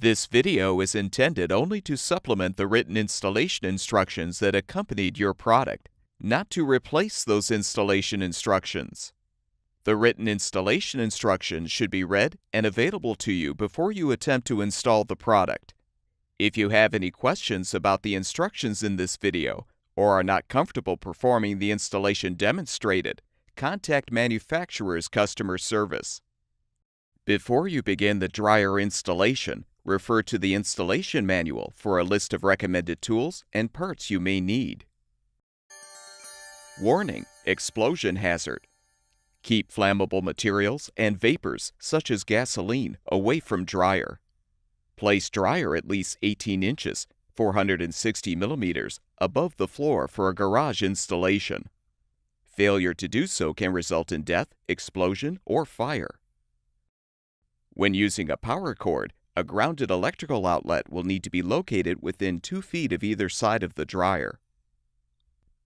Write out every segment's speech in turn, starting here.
This video is intended only to supplement the written installation instructions that accompanied your product, not to replace those installation instructions. The written installation instructions should be read and available to you before you attempt to install the product. If you have any questions about the instructions in this video or are not comfortable performing the installation demonstrated, contact manufacturer's customer service. Before you begin the dryer installation, refer to the installation manual for a list of recommended tools and parts you may need. Warning: explosion hazard. Keep flammable materials and vapors, such as gasoline, away from dryer. Place dryer at least 18 inches, 460 millimeters, above the floor for a garage installation. Failure to do so can result in death, explosion, or fire. When using a power cord, a grounded electrical outlet will need to be located within 2 feet of either side of the dryer.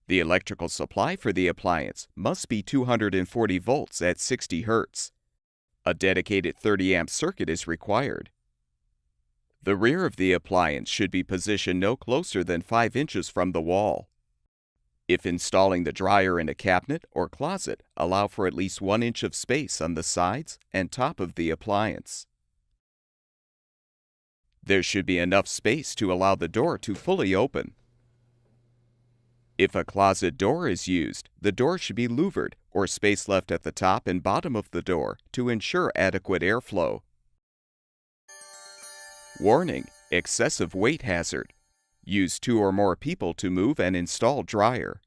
The electrical supply for the appliance must be 240 volts at 60 Hz. A dedicated 30-amp circuit is required. The rear of the appliance should be positioned no closer than 5 inches from the wall. If installing the dryer in a cabinet or closet, allow for at least 1 inch of space on the sides and top of the appliance. There should be enough space to allow the door to fully open. If a closet door is used, the door should be louvered or space left at the top and bottom of the door to ensure adequate airflow. Warning: excessive weight hazard. Use 2 or more people to move and install dryer.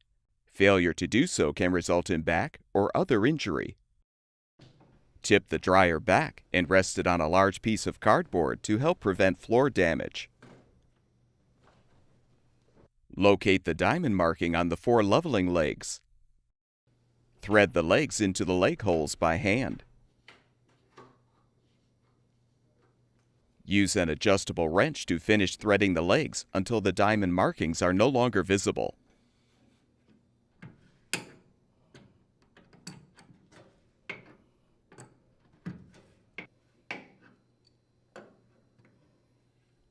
Failure to do so can result in back or other injury. Tip the dryer back and rest it on a large piece of cardboard to help prevent floor damage. Locate the diamond marking on the 4 leveling legs. Thread the legs into the leg holes by hand. Use an adjustable wrench to finish threading the legs until the diamond markings are no longer visible.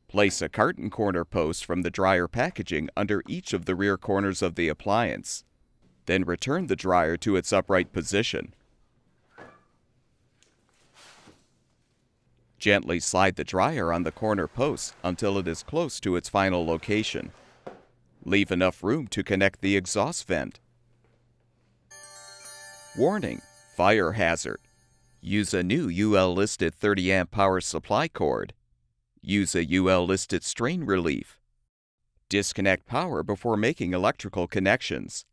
Place a carton corner post from the dryer packaging under each of the rear corners of the appliance. Then return the dryer to its upright position. Gently slide the dryer on the corner post until it is close to its final location. Leave enough room to connect the exhaust vent. Warning: fire hazard. Use a new UL-listed 30-amp power supply cord. Use a UL-listed strain relief. Disconnect power before making electrical connections.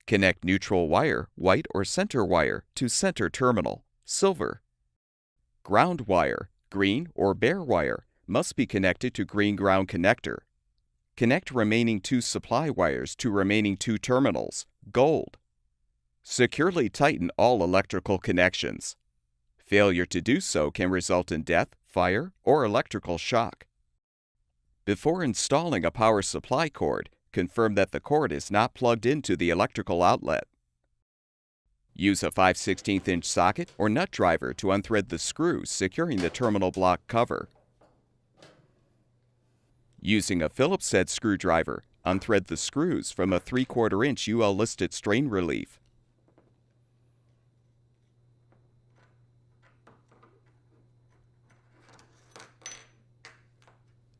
Connect neutral wire, white or center wire, to center terminal, silver. Ground wire, green or bare wire, must be connected to green ground connector. Connect remaining 2 supply wires to remaining 2 terminals, gold. Securely tighten all electrical connections. Failure to do so can result in death, fire, or electrical shock. Before installing a power supply cord, confirm that the cord is not plugged into the electrical outlet. Use a 5/16" socket or nut driver to unthread the screws securing the terminal block cover. Using a Phillips head screwdriver, unthread the screws from a 3/4 inch UL-listed strain relief.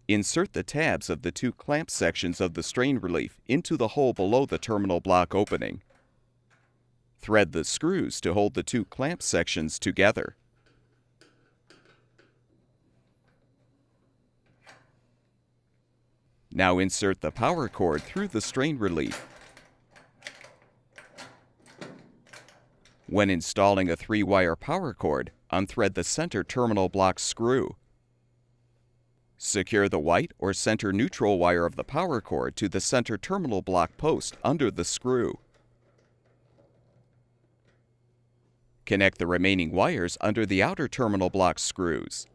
Insert the tabs of the 2 clamp sections of the strain relief into the hole below the terminal block opening. Thread the screws to hold the 2 clamp sections together. Now insert the power cord through the strain relief. When installing a 3-wire power cord, unthread the center terminal block screw. Secure the white or center neutral wire of the power cord to the center terminal block post under the screw. Connect the remaining wires under the outer terminal block screws.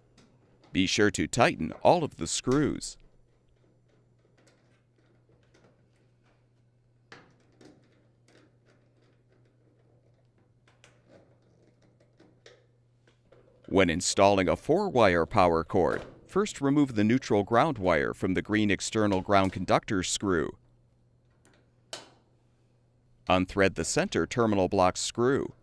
Be sure to tighten all of the screws. When installing a 4-wire power cord, First, remove the neutral ground wire from the green external ground conductor screw. Unthread the center terminal block screw.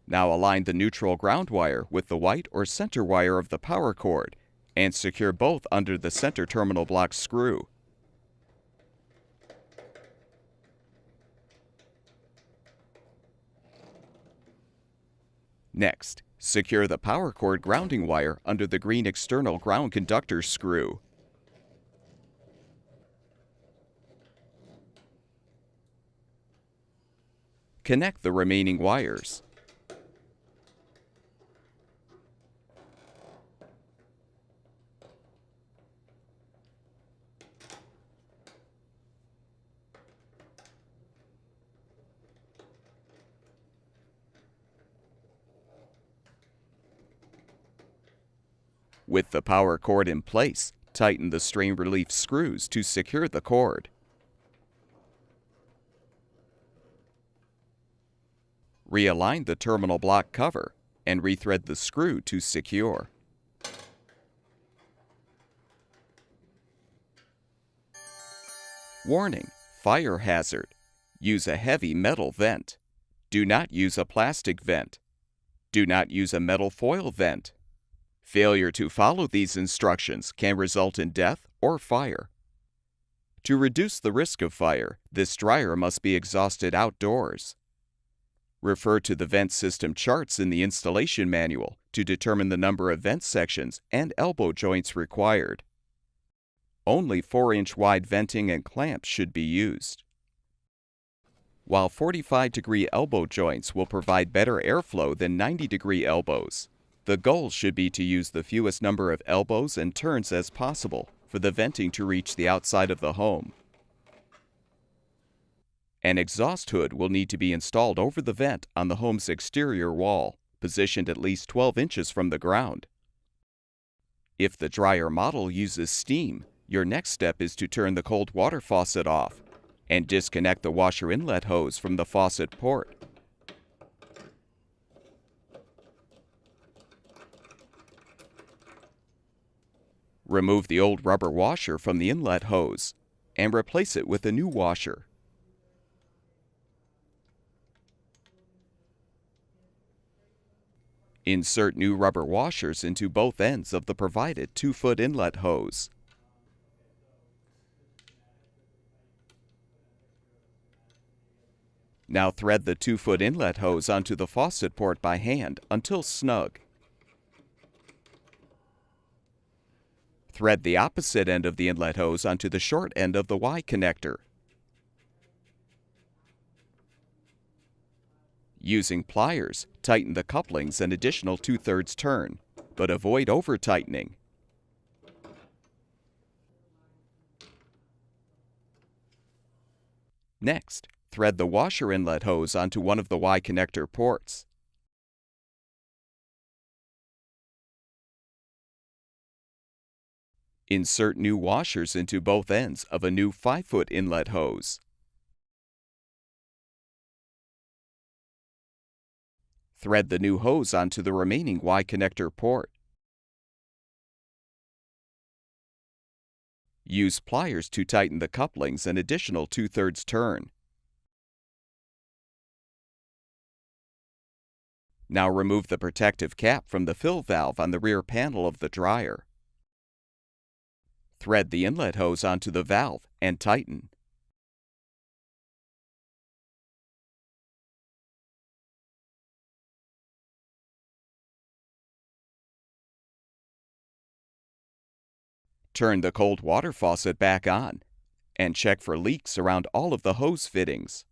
Now align the neutral ground wire with the white or center wire of the power cord and secure both under the center terminal block screw. Next, secure the power cord grounding wire under the green external ground conductor screw. Connect the remaining wires. With the power cord in place, tighten the strain relief screws to secure the cord. Realign the terminal block cover and rethread the screw to secure. Warning: fire hazard. Use a heavy metal vent. Do not use a plastic vent. Do not use a metal foil vent. Failure to follow these instructions can result in death or fire. To reduce the risk of fire, this dryer must be exhausted outdoors. Refer to the vent system charts in the installation manual to determine the number of vent sections and elbow joints required. Only 4-inch wide venting and clamps should be used. While 45-degree elbow joints will provide better airflow than 90-degree elbows, the goal should be to use the fewest number of elbows and turns as possible for the venting to reach the outside of the home. An exhaust hood will need to be installed over the vent on the home's exterior wall, positioned at least 12 inches from the ground. If the dryer model uses steam, your next step is to turn the cold water faucet off and disconnect the washer inlet hose from the faucet port. Remove the old rubber washer from the inlet hose and replace it with a new washer. Insert new rubber washers into both ends of the provided 2-foot inlet hose. Now thread the 2-foot inlet hose onto the faucet port by hand until snug. Thread the opposite end of the inlet hose onto the short end of the Y connector. Using pliers, tighten the couplings an additional 2/3 turn, but avoid over-tightening. Next, thread the washer inlet hose onto one of the Y connector ports. Insert new washers into both ends of a new 5-foot inlet hose. Thread the new hose onto the remaining Y connector port. Use pliers to tighten the couplings an additional 2/3 turn. Now remove the protective cap from the fill valve on the rear panel of the dryer. Thread the inlet hose onto the valve and tighten. Turn the cold water faucet back on and check for leaks around all of the hose fittings.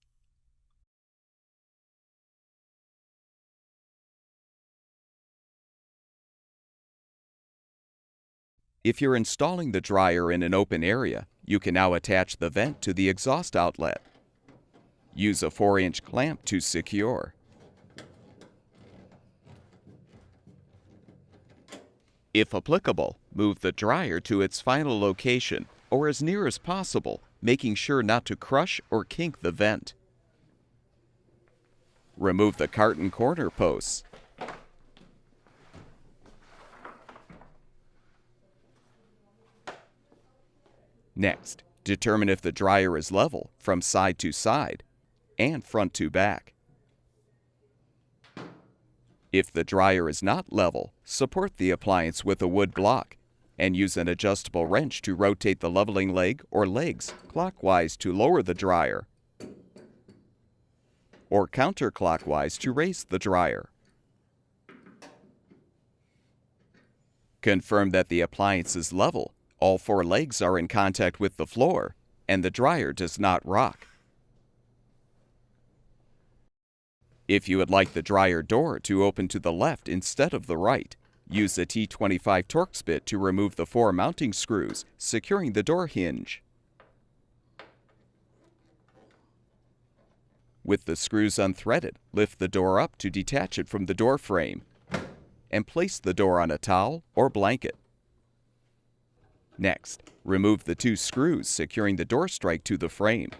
If you're installing the dryer in an open area, you can now attach the vent to the exhaust outlet. Use a 4-inch clamp to secure. If applicable, move the dryer to its final location or as near as possible, making sure not to crush or kink the vent. Remove the carton corner posts. Next, determine if the dryer is level from side to side and front to back. If the dryer is not level, support the appliance with a wood block and use an adjustable wrench to rotate the leveling leg or legs clockwise to lower the dryer, or counterclockwise to raise the dryer. Confirm that the appliance is level, all four legs are in contact with the floor, and the dryer does not rock. If you would like the dryer door to open to the left instead of the right, use a T25 Torx bit to remove the four mounting screws securing the door hinge. With the screws unthreaded, lift the door up to detach it from the door frame and place the door on a towel or blanket. Next, remove the two screws securing the door strike to the frame.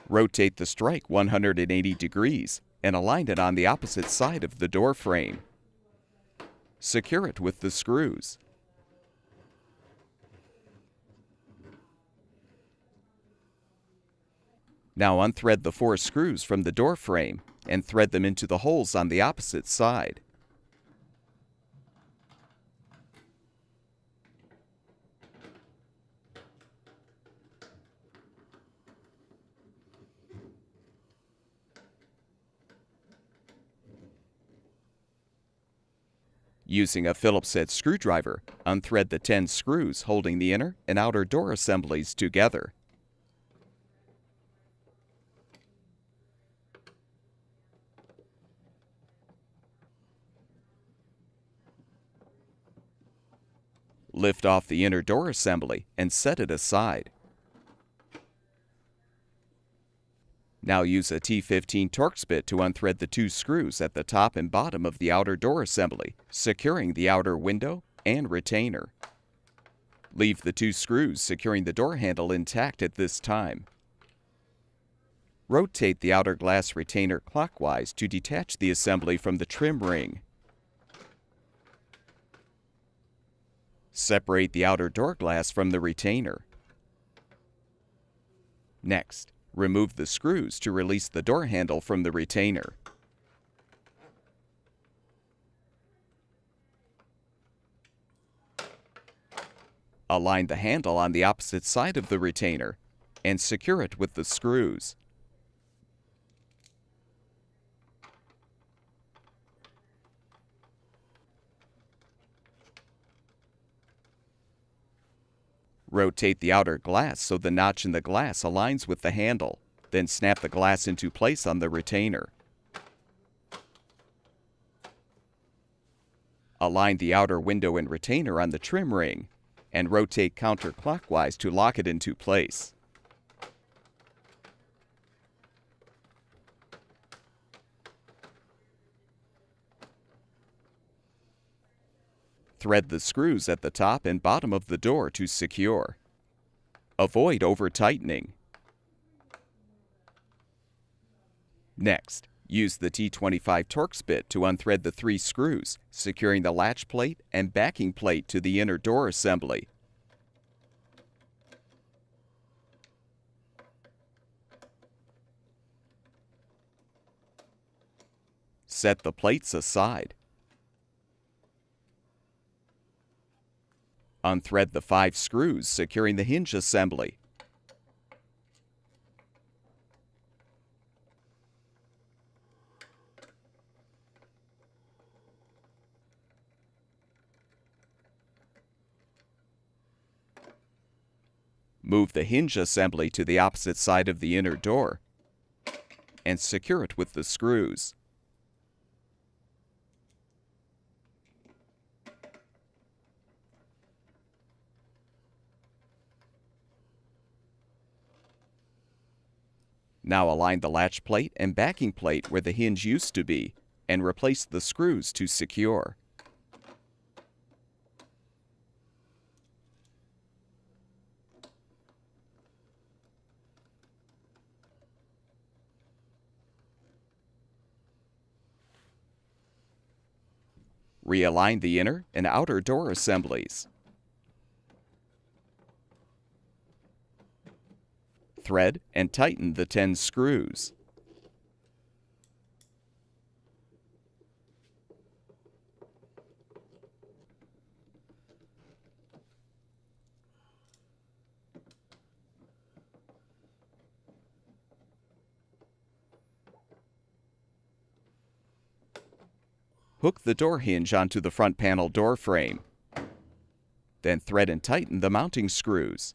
Rotate the strike 180 degrees and align it on the opposite side of the door frame. Secure it with the screws. Now unthread the four screws from the door frame and thread them into the holes on the opposite side. Using a Phillips head screwdriver, unthread the 10 screws holding the inner and outer door assemblies together. Lift off the inner door assembly and set it aside. Now use a T15 Torx bit to unthread the two screws at the top and bottom of the outer door assembly, securing the outer window and retainer. Leave the two screws securing the door handle intact at this time. Rotate the outer glass retainer clockwise to detach the assembly from the trim ring. Separate the outer door glass from the retainer. Next, remove the screws to release the door handle from the retainer. Align the handle on the opposite side of the retainer and secure it with the screws. Rotate the outer glass so the notch in the glass aligns with the handle, then snap the glass into place on the retainer. Align the outer window and retainer on the trim ring, and rotate counterclockwise to lock it into place. Thread the screws at the top and bottom of the door to secure. Avoid over-tightening. Next, use the T25 Torx bit to unthread the 3 screws, securing the latch plate and backing plate to the inner door assembly. Set the plates aside. Unthread the 5 screws securing the hinge assembly. Move the hinge assembly to the opposite side of the inner door and secure it with the screws. Now align the latch plate and backing plate where the hinge used to be and replace the screws to secure. Realign the inner and outer door assemblies. Thread and tighten the 10 screws. Hook the door hinge onto the front panel door frame. Then thread and tighten the mounting screws.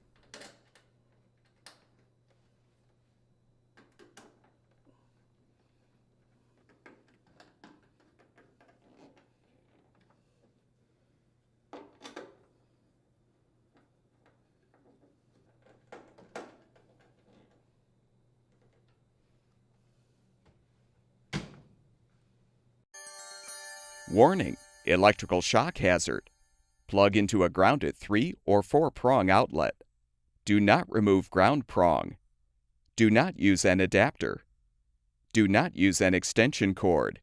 Warning: electrical shock hazard. Plug into a grounded 3 or 4 prong outlet. Do not remove ground prong. Do not use an adapter. Do not use an extension cord.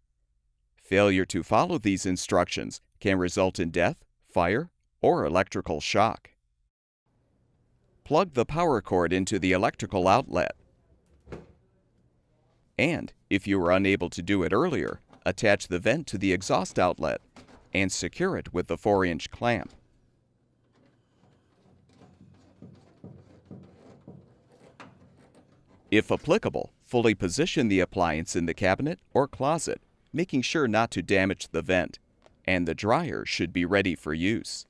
Failure to follow these instructions can result in death, fire, or electrical shock. Plug the power cord into the electrical outlet. And, if you were unable to do it earlier, attach the vent to the exhaust outlet and secure it with the 4-inch clamp. If applicable, fully position the appliance in the cabinet or closet, making sure not to damage the vent, and the dryer should be ready for use.